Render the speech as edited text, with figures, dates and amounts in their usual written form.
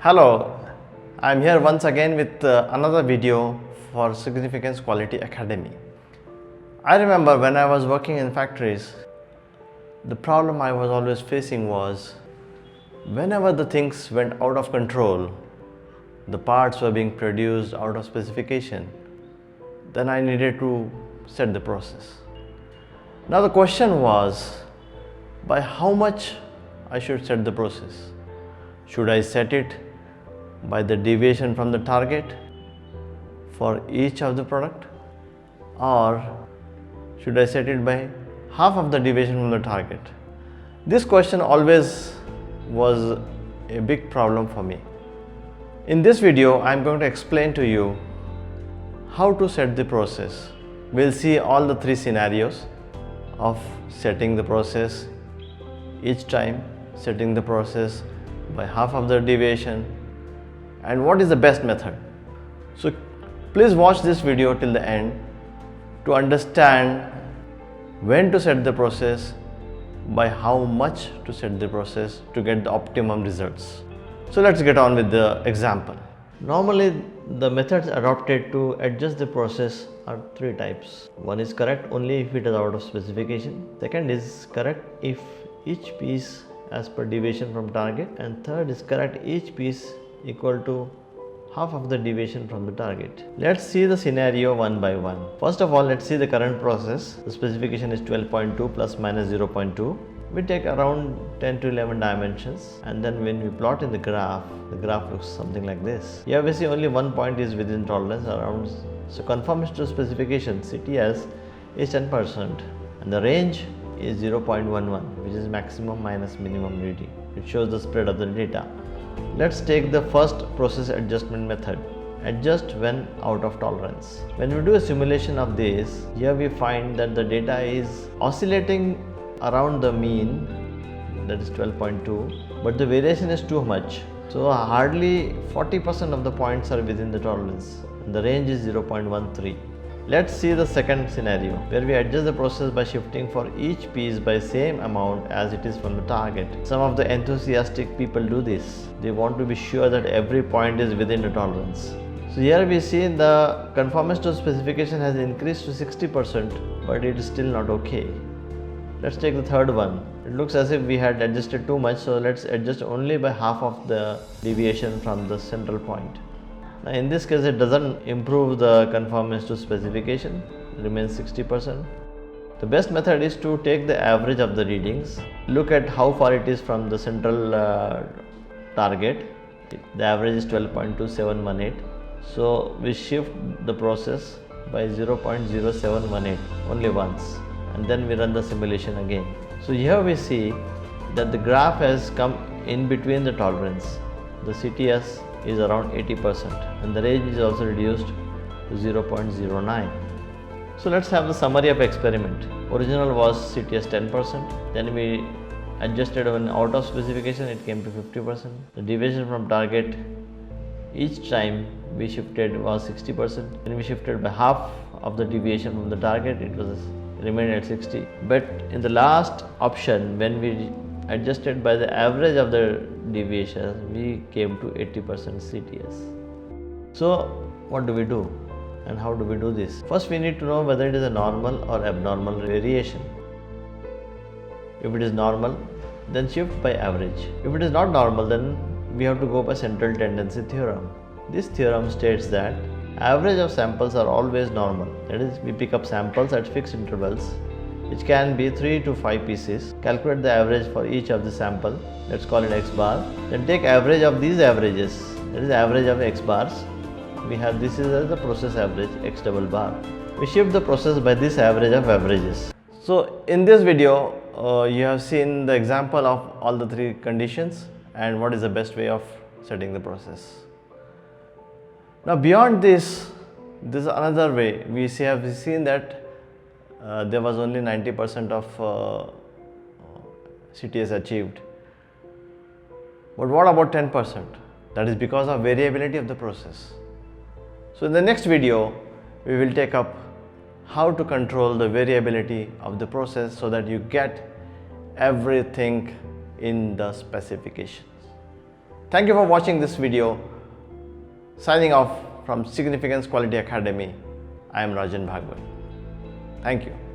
Hello, I am here once again with another video for Significance Quality Academy. I remember when I was working in factories, the problem I was always facing was whenever the things went out of control, the parts were being produced out of specification, then I needed to set the process. Now the question was, by how much I should set the process? Should I set it by the deviation from the target for each of the product, or should I set it by half of the deviation from the target? This question always was a big problem for me. In this video, I am going to explain to you how to set the process. We'll see all the three scenarios of setting the process each time, setting the process by half of the deviation, and what is the best method. So please watch this video till the end to understand when to set the process, by how much to set the process to get the optimum results. So let's get on with the example. Normally the methods adopted to adjust the process are three types. One is correct only if it is out of specification. Second is correct if each piece as per deviation from target, and third is correct each piece equal to half of the deviation from the target. Let's see the scenario one by one. First of all, let's see the current process. The specification is 12.2 plus minus 0.2. We take around 10 to 11 dimensions, and then when we plot in the graph looks something like this. Here we see only one point is within tolerance around. So conformance to specification CTS is 10% and the range is 0.11, which is maximum minus minimum reading. It shows the spread of the data. Let's take the first process adjustment method. Adjust when out of tolerance. When we do a simulation of this, here we find that the data is oscillating around the mean, that is 12.2, but the variation is too much. So hardly 40% of the points are within the tolerance and the range is 0.13. Let's see the second scenario where we adjust the process by shifting for each piece by same amount as it is from the target. Some of the enthusiastic people do this. They want to be sure that every point is within the tolerance. So here we see the conformance to specification has increased to 60%, but it is still not okay. Let's take the third one. It looks as if we had adjusted too much, so let's adjust only by half of the deviation from the central point. Now in this case, it doesn't improve the conformance to specification, it remains 60%. The best method is to take the average of the readings, look at how far it is from the central target. The average is 12.2718. So we shift the process by 0.0718 only once, and then we run the simulation again. So here we see that the graph has come in between the tolerance. The CTS is around 80% and the range is also reduced to 0.09. So let's have the summary of experiment. Original was CTS 10%, then we adjusted when out of specification it came to 50%. The deviation from target each time we shifted was 60%. When we shifted by half of the deviation from the target, it was remained at 60. But in the last option, when we adjusted by the average of the deviation, we came to 80% CTS. So what do we do and how do we do this? First, we need to know whether it is a normal or abnormal variation. If it is normal, then shift by average. If it is not normal, then we have to go by central tendency theorem. This theorem states that average of samples are always normal. That is, we pick up samples at fixed intervals, which can be 3 to 5 pieces. Calculate the average for each of the sample. Let's call it x bar. Then take average of these averages. That is average of x bars. We have this is as the process average x double bar. We shift the process by this average of averages. So in this video, you have seen the example of all the three conditions and what is the best way of setting the process. Now beyond this, this is another way. We have seen that there was only 90% of CTS achieved. But what about 10%? That is because of variability of the process. So in the next video, we will take up how to control the variability of the process so that you get everything in the specifications. Thank you for watching this video. Signing off from Significance Quality Academy, I am Rajan Bhagwat. Thank you.